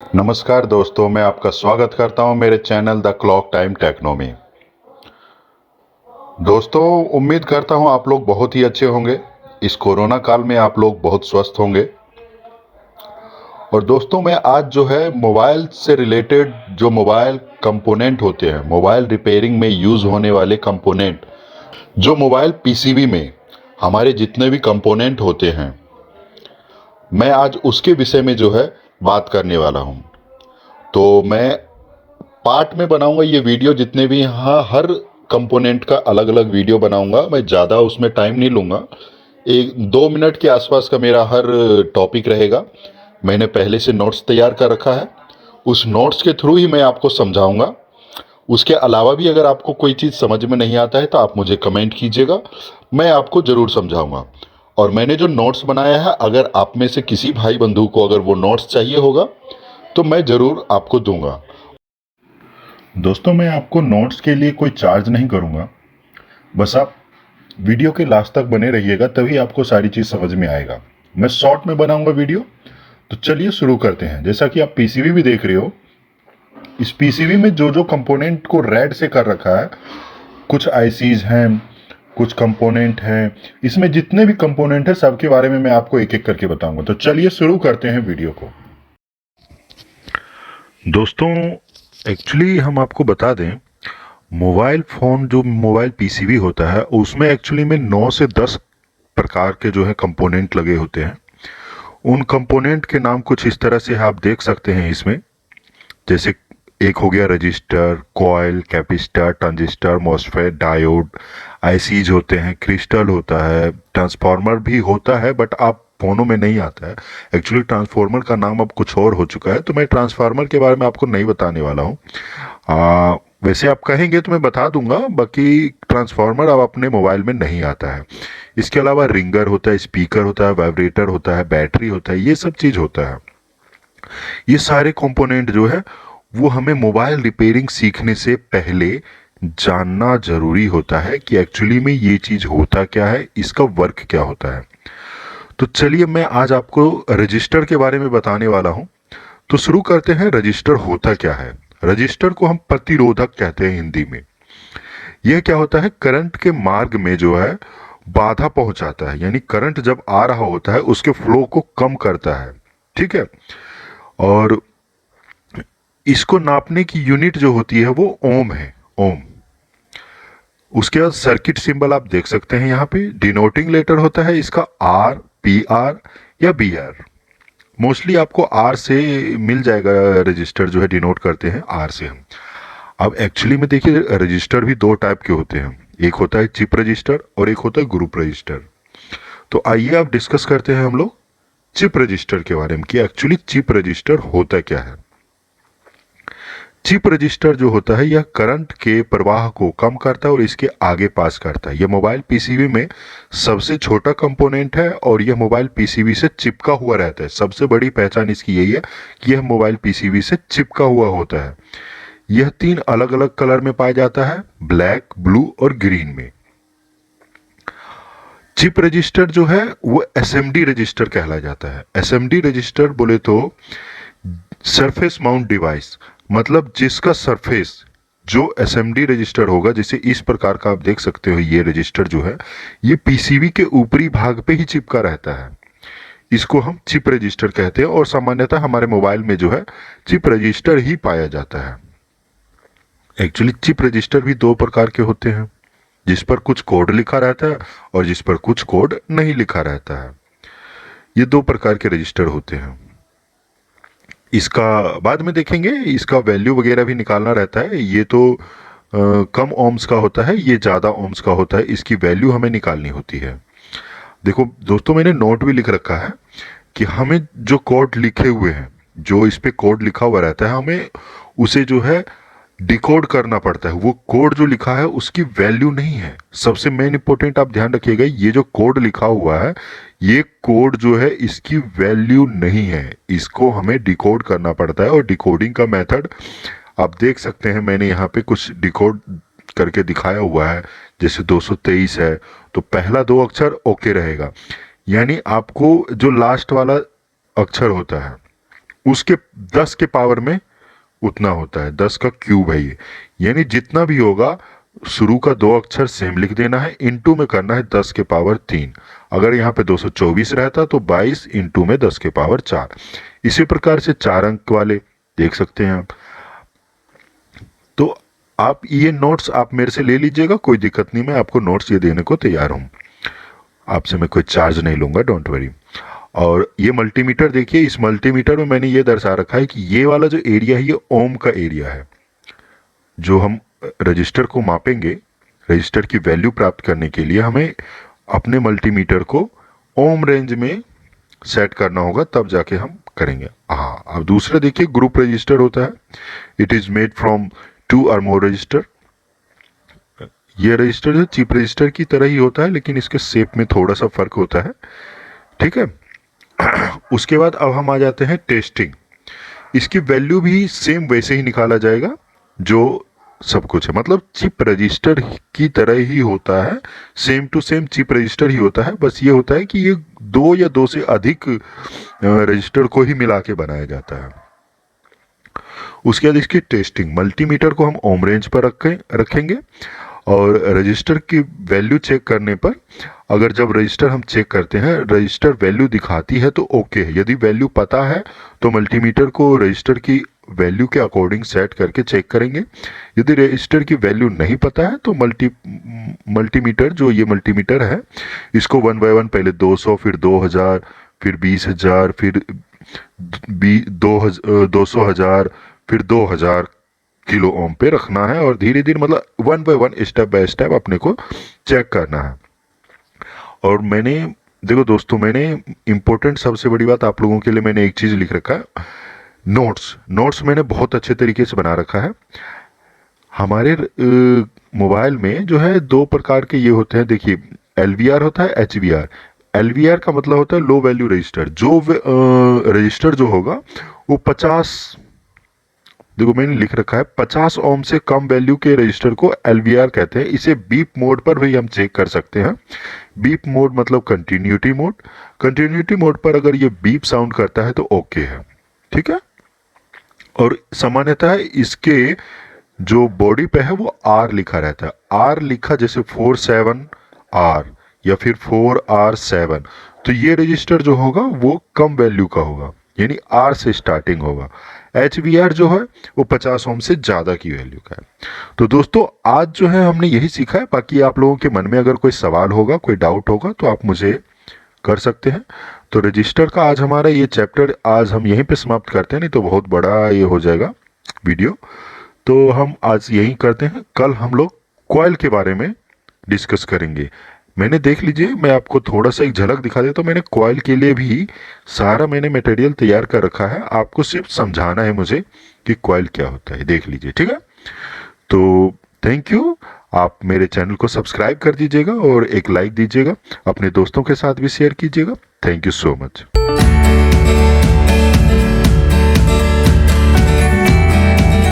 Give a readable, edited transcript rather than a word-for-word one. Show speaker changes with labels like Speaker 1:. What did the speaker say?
Speaker 1: नमस्कार दोस्तों, मैं आपका स्वागत करता हूं मेरे channel The Clock Time Techno में। दोस्तों, उम्मीद करता हूं आप लोग बहुत ही अच्छे होंगे। इस कोरोना काल में आप लोग बहुत स्वस्थ होंगे। और दोस्तों, मैं आज जो है मोबाइल से रिलेटेड जो मोबाइल कंपोनेंट होते हैं, मोबाइल रिपेयरिंग में यूज होने वाले कंपोनेंट, जो मोबाइल पीसीबी में हमारे जितने भी कंपोनेंट होते हैं, मैं आज उसके विषय में जो है बात करने वाला हूं। तो मैं पार्ट में बनाऊंगा ये वीडियो, जितने भी यहाँ हर कंपोनेंट का अलग अलग वीडियो बनाऊंगा। मैं ज़्यादा उसमें टाइम नहीं लूंगा। 1-2 मिनट के आसपास का मेरा हर टॉपिक रहेगा। मैंने पहले से नोट्स तैयार कर रखा है, उस नोट्स के थ्रू ही मैं आपको समझाऊंगा। उसके अलावा भी अगर आपको कोई चीज़ समझ में नहीं आता है तो आप मुझे कमेंट कीजिएगा, मैं आपको ज़रूर समझाऊंगा। और मैंने जो नोट्स बनाया है, अगर आप में से किसी भाई बंधु को अगर वो नोट्स चाहिए होगा तो मैं ज़रूर आपको दूंगा। दोस्तों, मैं आपको नोट्स के लिए कोई चार्ज नहीं करूंगा। बस आप वीडियो के लास्ट तक बने रहिएगा, तभी आपको सारी चीज़ समझ में आएगा। मैं शॉर्ट में बनाऊंगा वीडियो। तो चलिए शुरू करते हैं। जैसा कि आप पीसीबी भी देख रहे हो, इस पीसीबी में जो जो कंपोनेंट को रेड से कर रखा है, कुछ आईसीज हैं, कुछ कंपोनेंट हैं। इसमें जितने भी कंपोनेंट हैं सबके बारे में मैं आपको एक एक करके बताऊंगा। तो चलिए शुरू करते हैं वीडियो को। दोस्तों, एक्चुअली हम आपको बता दें, मोबाइल फ़ोन जो मोबाइल पीसीबी होता है उसमें एक्चुअली में 9 से 10 प्रकार के जो है कंपोनेंट लगे होते हैं। उन कंपोनेंट के नाम कुछ इस तरह से आप देख सकते हैं इसमें। जैसे एक हो गया register, coil, capacitor, transistor, MOSFET, diode, ICs होते हैं, क्रिस्टल होता है, ट्रांसफार्मर भी होता है बट आप फोनों में नहीं आता है। एक्चुअली ट्रांसफार्मर का नाम अब कुछ और हो चुका है, तो मैं ट्रांसफार्मर के बारे में आपको नहीं बताने वाला हूँ। वैसे आप कहेंगे तो मैं बता दूंगा, बाकी ट्रांसफार्मर अब अपने मोबाइल में नहीं आता है। इसके अलावा रिंगर होता है, स्पीकर होता है, वाइब्रेटर होता है, बैटरी होता है, ये सब चीज़ होता है। ये सारे कंपोनेंट जो है वो हमें मोबाइल रिपेयरिंग सीखने से पहले जानना जरूरी होता है कि एक्चुअली में ये चीज़ होता क्या है, इसका वर्क क्या होता है। तो चलिए मैं आज आपको रजिस्टर के बारे में बताने वाला हूं। तो शुरू करते हैं। रजिस्टर होता क्या है? रजिस्टर को हम प्रतिरोधक कहते हैं हिंदी में। यह क्या होता है? करंट के मार्ग में जो है बाधा पहुंचाता है, यानी करंट जब आ रहा होता है उसके फ्लो को कम करता है। ठीक है। और इसको नापने की यूनिट जो होती है वो ओम है, ओम। उसके बाद सर्किट सिंबल आप देख सकते हैं यहाँ पे। डिनोटिंग लेटर होता है इसका आर, पी आर या बी आर। मोस्टली आपको आर से मिल जाएगा। रजिस्टर जो है डिनोट करते हैं आर से हम। अब एक्चुअली में देखिए, रजिस्टर भी दो टाइप के होते हैं। एक होता है चिप रजिस्टर और एक होता है ग्रुप रजिस्टर। तो आइए आप डिस्कस करते हैं हम लोग चिप रजिस्टर के बारे में कि एक्चुअली चिप रजिस्टर होता क्या है। चिप रजिस्टर जो होता है यह करंट के प्रवाह को कम करता है और इसके आगे पास करता है। यह मोबाइल पीसीबी में सबसे छोटा कंपोनेंट है और यह मोबाइल पीसीबी से चिपका हुआ रहता है। सबसे बड़ी पहचान इसकी यही है कि यह मोबाइल पीसीबी से चिपका हुआ होता है। यह 3 अलग अलग कलर में पाया जाता है, ब्लैक, ब्लू और ग्रीन में। चिप रजिस्टर जो है वो एसएमडी रजिस्टर कहला जाता है। एसएमडी रजिस्टर बोले तो सरफेस माउंट डिवाइस, मतलब जिसका सरफेस जो एसएमडी रजिस्टर होगा, जैसे इस प्रकार का आप देख सकते हो। ये रजिस्टर जो है ये पीसीबी के ऊपरी भाग पे ही चिपका रहता है। इसको हम चिप रजिस्टर कहते हैं और सामान्यतः हमारे मोबाइल में जो है चिप रजिस्टर ही पाया जाता है। एक्चुअली चिप रजिस्टर भी दो प्रकार के होते हैं, जिस पर कुछ कोड लिखा रहता है और जिस पर कुछ कोड नहीं लिखा रहता है। ये दो प्रकार के रजिस्टर होते हैं। इसका बाद में देखेंगे। इसका वैल्यू वगैरह भी निकालना रहता है। ये तो कम ओम्स का होता है, ये ज़्यादा ओम्स का होता है। इसकी वैल्यू हमें निकालनी होती है। देखो दोस्तों, मैंने नोट भी लिख रखा है कि हमें जो कोड लिखे हुए हैं, जो इस पे कोड लिखा हुआ रहता है, हमें उसे जो है डिकोड करना पड़ता है। वो कोड जो लिखा है उसकी वैल्यू नहीं है। सबसे मेन इंपॉर्टेंट आप ध्यान रखिएगा, ये जो कोड लिखा हुआ है ये कोड जो है इसकी वैल्यू नहीं है। इसको हमें डिकोड करना पड़ता है और डिकोडिंग का मेथड आप देख सकते हैं। मैंने यहाँ पे कुछ डिकोड करके दिखाया हुआ है। जैसे 223 है तो पहला 2 अक्षर ओके रहेगा, यानी आपको जो लास्ट वाला अक्षर होता है उसके 10 के पावर में उतना होता है, 10 का क्यूब है ये। यानी जितना भी होगा शुरू का 2 अक्षर सेम लिख देना है, इंटू में करना है 10 के पावर 3। अगर यहाँ पे 224 रहता तो 22 इंटू में 10 के पावर 4। इसी प्रकार से 4 अंक वाले देख सकते हैं आप। तो आप ये नोट्स आप मेरे से ले लीजिएगा, कोई दिक्कत नहीं, मैं आपको नोट्स ये देने को तैयार हूँ। आपसे मैं कोई चार्ज नहीं लूंगा, डोंट वरी। और ये मल्टीमीटर देखिए, इस मल्टीमीटर में मैंने ये दर्शा रखा है कि ये वाला जो एरिया है ये ओम का एरिया है। जो हम रजिस्टर को मापेंगे, रजिस्टर की वैल्यू प्राप्त करने के लिए हमें अपने मल्टीमीटर को ओम रेंज में सेट करना होगा, तब जाके हम करेंगे। हाँ, अब दूसरा देखिए ग्रुप रजिस्टर होता है। इट इज मेड फ्रॉम 2 और मोर रजिस्टर। ये रजिस्टर जो चिप रजिस्टर की तरह ही होता है, लेकिन इसके शेप में थोड़ा सा फर्क होता है, ठीक है। उसके बाद अब हम आ जाते हैं टेस्टिंग। इसकी वैल्यू भी सेम वैसे ही निकाला जाएगा जो सब कुछ है, मतलब चिप रजिस्टर की तरह ही होता है, same to same chip register ही होता है। बस ये होता है कि ये 2 या 2 से अधिक रजिस्टर को ही मिला के बनाया जाता है। उसके बाद इसकी टेस्टिंग, मल्टीमीटर को हम ओम रेंज पर रखेंगे और रजिस्टर की वैल्यू चेक करने पर, अगर जब रजिस्टर हम चेक करते हैं रजिस्टर वैल्यू दिखाती है तो ओके है। यदि वैल्यू पता है तो मल्टीमीटर को रजिस्टर की वैल्यू के अकॉर्डिंग सेट करके चेक करेंगे। यदि रजिस्टर की वैल्यू नहीं पता है तो मल्टीमीटर जो ये मल्टीमीटर है इसको 1 बाय 1 पहले 200, फिर 2000, फिर 20,000, फिर 200,000, फिर 2000 किलो ओम पे रखना है और धीरे धीरे मतलब 1 बाय 1 स्टेप बाय स्टेप अपने को चेक करना है। और मैंने देखो दोस्तों, मैंने इंपॉर्टेंट सबसे बड़ी बात आप लोगों के लिए मैंने एक चीज लिख रखा है, नोट्स मैंने बहुत अच्छे तरीके से बना रखा है। हमारे मोबाइल में जो है 2 प्रकार के ये होते हैं, देखिए एलवीआर होता है, एचवीआर। एलवीआर का मतलब होता है लो वैल्यू रजिस्टर। जो रजिस्टर जो होगा वो 50, देखो मैंने लिख रखा है 50 ओम से कम वैल्यू के रजिस्टर को एलवीआर कहते हैं। इसे बीप मोड पर भी हम चेक कर सकते हैं। बीप मोड मतलब कंटिन्यूटी मोड। कंटिन्यूटी मोड पर अगर ये बीप साउंड करता है तो ओके है, ठीक है। और सामान्यतः इसके जो बॉडी पे है वो आर लिखा रहता है। आर लिखा जैसे 47R या फिर 4R7, तो ये रजिस्टर जो होगा वो कम वैल्यू का होगा, यानी आर से स्टार्टिंग होगा। एचवीआर जो है वो 50 ओम से ज्यादा की वैल्यू का है। तो दोस्तों आज जो है हमने यही सीखा है। बाकी आप लोगों के मन में अगर कोई सवाल होगा, कोई डाउट होगा तो आप मुझे कर सकते हैं। तो रजिस्टर का आज हमारा ये चैप्टर आज हम यहीं पे समाप्त करते हैं, नहीं तो बहुत बड़ा ये हो जाएगा वीडियो। तो हम आज यही करते हैं, कल हम लोग कॉइल के बारे में डिस्कस करेंगे। मैंने देख लीजिए, मैं आपको थोड़ा सा एक झलक दिखा देता हूँ। मैंने कॉइल के लिए भी सारा मैंने मटेरियल तैयार कर रखा है, आपको सिर्फ समझाना है मुझे कि कॉइल क्या होता है, देख लीजिए, ठीक है। तो थैंक यू, आप मेरे चैनल को सब्सक्राइब कर दीजिएगा और एक लाइक दीजिएगा, अपने दोस्तों के साथ भी शेयर कीजिएगा। Thank you so much.